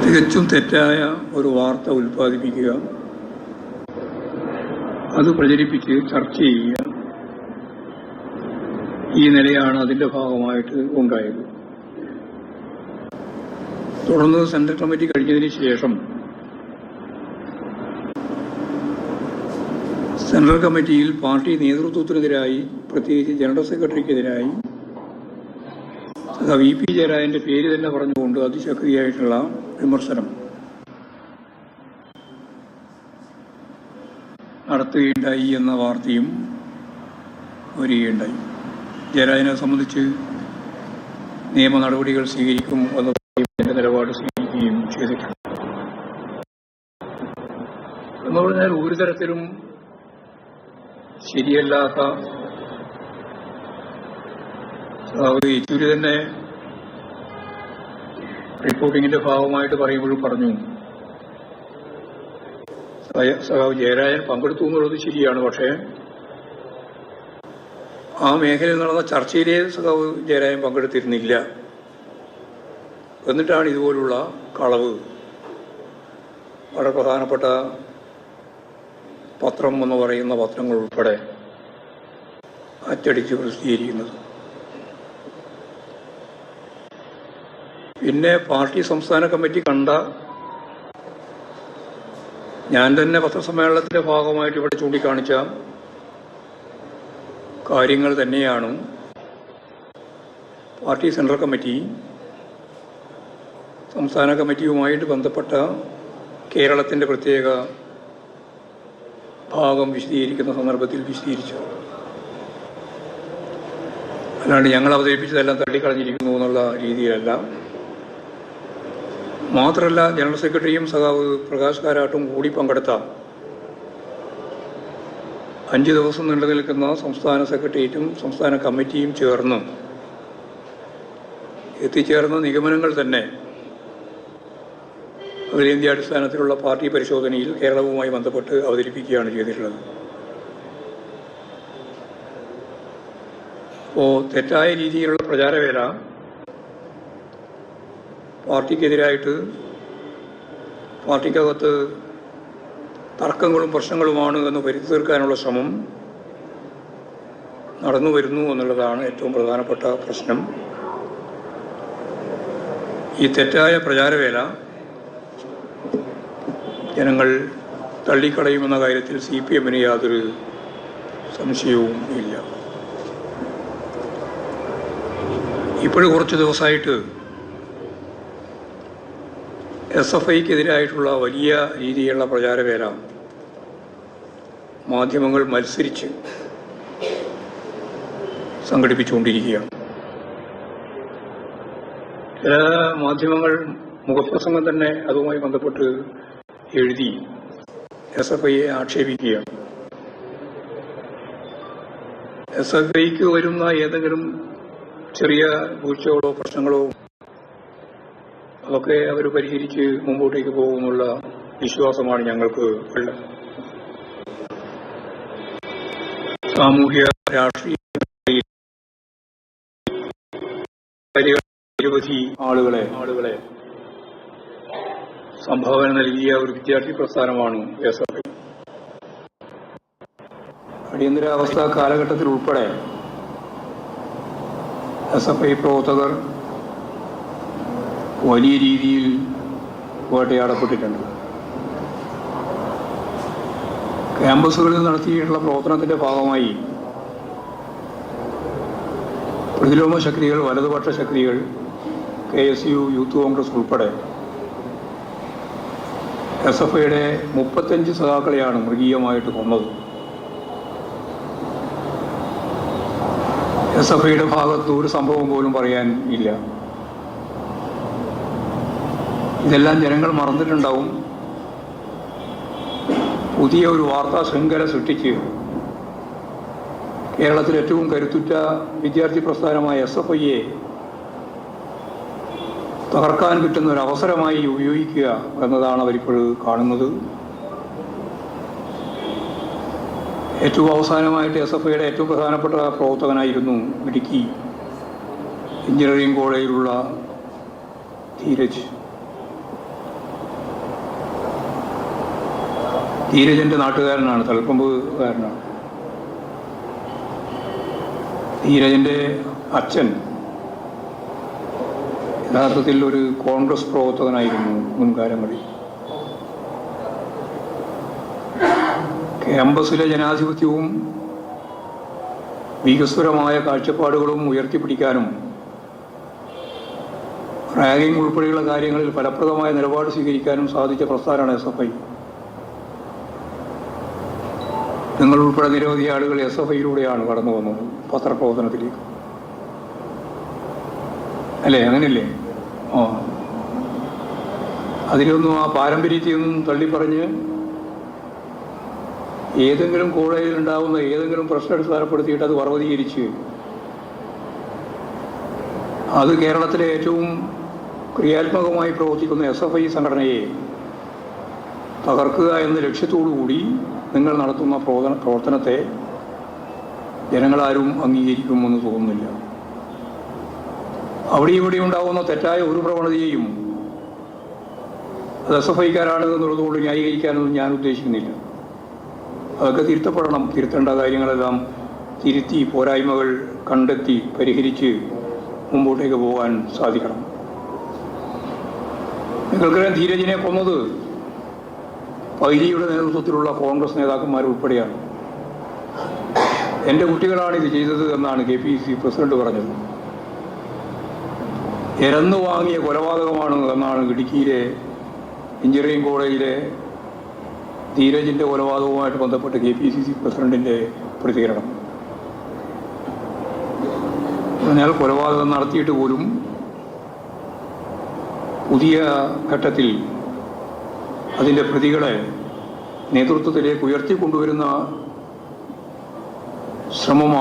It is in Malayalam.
തികച്ചും തെറ്റായ ഒരു വാർത്ത ഉൽപ്പാദിപ്പിക്കുക, അത് പ്രചരിപ്പിച്ച് ചർച്ച ചെയ്യുക, ഈ നിലയാണ് അതിന്റെ ഭാഗമായിട്ട് ഉണ്ടായത്. തുടർന്ന് സെൻട്രൽ കമ്മിറ്റി കഴിഞ്ഞതിന് ശേഷം സെൻട്രൽ കമ്മിറ്റിയിൽ പാർട്ടി നേതൃത്വത്തിനെതിരായി, പ്രത്യേകിച്ച് ജനറൽ സെക്രട്ടറിക്കെതിരായി VP ജയരാജന്റെ പേര് തന്നെ പറഞ്ഞുകൊണ്ട് അതിശക്തിയായിട്ടുള്ള വിമർശനം നടത്തുകയുണ്ടായി എന്ന വാർത്തയും വരികയുണ്ടായി. ജയരാജനെ സംബന്ധിച്ച് നിയമ നടപടികൾ സ്വീകരിക്കും എന്ന നിലപാട് സ്വീകരിക്കുകയും ചെയ്തിട്ടുണ്ട്. എന്ന് പറഞ്ഞാൽ ഒരു തരത്തിലും ശരിയല്ലാത്ത യെച്ചൂരി തന്നെ റിപ്പോർട്ടിങ്ങിന്റെ ഭാഗമായിട്ട് പറയുമ്പോഴും പറഞ്ഞു, ജയരാജൻ പങ്കെടുത്തു എന്നുള്ളത് ശരിയാണ്, പക്ഷേ ആ മേഖലയിൽ നടന്ന ചർച്ചയിലെ ജയരാജൻ പങ്കെടുത്തിരുന്നില്ല. എന്നിട്ടാണ് ഇതുപോലുള്ള കളവ് വളരെ പ്രധാനപ്പെട്ട പത്രം എന്ന് പറയുന്ന പത്രങ്ങൾ ഉൾപ്പെടെ അച്ചടിച്ച് പ്രസിദ്ധീകരിക്കുന്നത്. പിന്നെ പാർട്ടി സംസ്ഥാന കമ്മിറ്റി കണ്ട, ഞാൻ തന്നെ പത്രസമ്മേളനത്തിന്റെ ഭാഗമായിട്ട് ഇവിടെ ചൂണ്ടിക്കാണിച്ച കാര്യങ്ങൾ തന്നെയാണ് പാർട്ടി സെൻട്രൽ കമ്മിറ്റി സംസ്ഥാന കമ്മിറ്റിയുമായിട്ട് ബന്ധപ്പെട്ട കേരളത്തിന്റെ പ്രത്യേക ഭാഗം വിശദീകരിക്കുന്ന സന്ദർഭത്തിൽ വിശദീകരിച്ചു. അല്ലാണ്ട് ഞങ്ങൾ അവതരിപ്പിച്ചതെല്ലാം തള്ളിക്കളഞ്ഞിരിക്കുന്നു എന്നുള്ള രീതിയിലല്ല. മാത്രമല്ല, ജനറൽ സെക്രട്ടറിയും പ്രകാശ് കാരാട്ടും കൂടി പങ്കെടുത്ത 5 ദിവസം നീണ്ടു നിൽക്കുന്ന സംസ്ഥാന സെക്രട്ടേറിയറ്റും സംസ്ഥാന കമ്മിറ്റിയും ചേർന്ന് എത്തിച്ചേർന്ന നിഗമനങ്ങൾ തന്നെ അഖിലേന്ത്യാടിസ്ഥാനത്തിലുള്ള പാർട്ടി പരിശോധനയിൽ കേരളവുമായി ബന്ധപ്പെട്ട് അവതരിപ്പിക്കുകയാണ് ചെയ്തിട്ടുള്ളത്. അപ്പോൾ തെറ്റായ രീതിയിലുള്ള പ്രചാരവേല പാർട്ടിക്കെതിരായിട്ട്, പാർട്ടിക്കകത്ത് തർക്കങ്ങളും പ്രശ്നങ്ങളുമാണ് എന്ന് വരുത്തി തീർക്കാനുള്ള ശ്രമം നടന്നു വരുന്നു എന്നുള്ളതാണ് ഏറ്റവും പ്രധാനപ്പെട്ട പ്രശ്നം. ഈ തെറ്റായ പ്രചാരവേല ജനങ്ങൾ തള്ളിക്കളയുമെന്ന കാര്യത്തിൽ CPM-ന് യാതൊരു സംശയവും ഇല്ല. ഇപ്പോഴും കുറച്ച് ദിവസമായിട്ട് SFIക്കെതിരായിട്ടുള്ള വലിയ രീതിയിലുള്ള പ്രചാരവേല മാധ്യമങ്ങൾ മത്സരിച്ച് സംഘടിപ്പിച്ചുകൊണ്ടിരിക്കുകയാണ്. ചില മാധ്യമങ്ങൾ മുഖപ്രസംഗം തന്നെ അതുമായി ബന്ധപ്പെട്ട് എഴുതി SFIയെ ആക്ഷേപിക്കുകയാണ്. SFIക്ക് വരുന്ന ഏതെങ്കിലും ചെറിയ വീഴ്ചകളോ പ്രശ്നങ്ങളോ അതൊക്കെ അവർ പരിഹരിച്ച് മുമ്പോട്ടേക്ക് പോകുമെന്നുള്ള വിശ്വാസമാണ് ഞങ്ങൾക്ക് ഉള്ളത്. സാമൂഹ്യ രാഷ്ട്രീയ നിരവധി ആളുകളെ സംഭാവന നൽകിയ ഒരു വിദ്യാർത്ഥി പ്രസ്ഥാനമാണ് SFI. അടിയന്തരാവസ്ഥ കാലഘട്ടത്തിൽ ഉൾപ്പെടെ SFI പ്രവർത്തകർ വലിയ രീതിയിൽ വേട്ടയാടപ്പെട്ടിട്ടുണ്ട്. ക്യാമ്പസുകളിൽ നടത്തിയിട്ടുള്ള പ്രവർത്തനത്തിന്റെ ഭാഗമായി പ്രതിലോമ ശക്തികൾ, വലതുപക്ഷ ശക്തികൾ, KSU, യൂത്ത് കോൺഗ്രസ് ഉൾപ്പെടെ SFIയുടെ 35 സഖാക്കളെയാണ് മൃഗീയമായിട്ട് കൊന്നത്. SFIയുടെ ഭാഗത്ത് ഒരു സംഭവം പോലും പറയാൻ ഇല്ല. ഇതെല്ലാം ജനങ്ങൾ മറന്നിട്ടുണ്ടാവും. പുതിയ ഒരു വാർത്താ ശൃംഖല സൃഷ്ടിച്ച് കേരളത്തിൽ ഏറ്റവും കരുത്തുറ്റ വിദ്യാർത്ഥി പ്രസ്ഥാനമായ SFIയെ തകർക്കാൻ കിട്ടുന്ന ഒരു അവസരമായി ഉപയോഗിക്കുക എന്നതാണ് അവരിപ്പോൾ കാണുന്നത്. ഏറ്റവും അവസാനമായിട്ട് SFIയുടെ ഏറ്റവും പ്രധാനപ്പെട്ട പ്രവർത്തകനായിരുന്നു ഇടുക്കി എഞ്ചിനീയറിംഗ് കോളേജിലുള്ള ധീരജ്. ധീരജൻ്റെ നാട്ടുകാരനാണ്, തളിപ്പറമ്പുകാരനാണ്. ധീരജൻ്റെ അച്ഛൻ യഥാർത്ഥത്തിൽ ഒരു കോൺഗ്രസ് പ്രവർത്തകനായിരുന്നു മുൻകാലങ്ങളിൽ. ക്യാമ്പസിലെ ജനാധിപത്യവും വികസ്വരമായ കാഴ്ചപ്പാടുകളും ഉയർത്തിപ്പിടിക്കാനും റാഗിംഗ് ഉൾപ്പെടെയുള്ള കാര്യങ്ങളിൽ ഫലപ്രദമായ നിലപാട് സ്വീകരിക്കാനും സാധിച്ച പ്രസ്ഥാനമാണ് SFI. നിങ്ങൾ ഉൾപ്പെടെ നിരവധി ആളുകൾ SFIയിലൂടെയാണ് കടന്നു വന്നത് പത്രപ്രവർത്തനത്തിലേക്ക്, അല്ലേ? അങ്ങനെയല്ലേ? അതിലൊന്നും ആ പാരമ്പര്യത്തെയൊന്നും തള്ളിപ്പറഞ്ഞ് ഏതെങ്കിലും കോളേജിൽ ഉണ്ടാകുന്ന ഏതെങ്കിലും പ്രശ്നം അടിസ്ഥാനപ്പെടുത്തിയിട്ട് അത് പർവ്വതീകരിച്ച് അത് കേരളത്തിലെ ഏറ്റവും ക്രിയാത്മകമായി പ്രവർത്തിക്കുന്ന SFI സംഘടനയെ തകർക്കുക എന്ന ലക്ഷ്യത്തോടുകൂടി നിങ്ങൾ നടത്തുന്ന പ്രവർത്തനത്തെ ജനങ്ങളാരും അംഗീകരിക്കുമെന്ന് തോന്നുന്നില്ല. അവിടെ ഇവിടെ ഉണ്ടാകുന്ന തെറ്റായ ഒരു പ്രവണതയെയും അത് SFIക്കാരാണ് എന്നുള്ളതുകൊണ്ട് ന്യായീകരിക്കാനൊന്നും ഞാൻ ഉദ്ദേശിക്കുന്നില്ല. അതൊക്കെ തിരുത്തപ്പെടണം. തിരുത്തേണ്ട കാര്യങ്ങളെല്ലാം തിരുത്തി പോരായ്മകൾ കണ്ടെത്തി പരിഹരിച്ച് മുമ്പോട്ടേക്ക് പോകാൻ സാധിക്കണം. നിങ്ങൾക്കറിയാം, ധീരജിനെ കൊന്നത് പൈലിയുടെ നേതൃത്വത്തിലുള്ള കോൺഗ്രസ് നേതാക്കന്മാരുൾപ്പെടെയാണ്. എൻ്റെ കുട്ടികളാണ് ഇത് ചെയ്തത് എന്നാണ് KPCC പ്രസിഡന്റ് പറഞ്ഞത്. എരന്നു വാങ്ങിയ കൊലപാതകമാണ് എന്നാണ് ഇടുക്കിയിലെ എഞ്ചിനീയറിംഗ് കോളേജിലെ ധീരജിൻ്റെ കൊലപാതകവുമായിട്ട് ബന്ധപ്പെട്ട് KPCC പ്രസിഡന്റിൻ്റെ പ്രതികരണം. പറഞ്ഞാൽ കൊലപാതകം നടത്തിയിട്ട് പോലും പുതിയ ഘട്ടത്തിൽ അതിൻ്റെ പ്രതികളെ നേതൃത്വത്തിലേക്ക് ഉയർത്തിക്കൊണ്ടുവരുന്ന ശ്രമമാണ്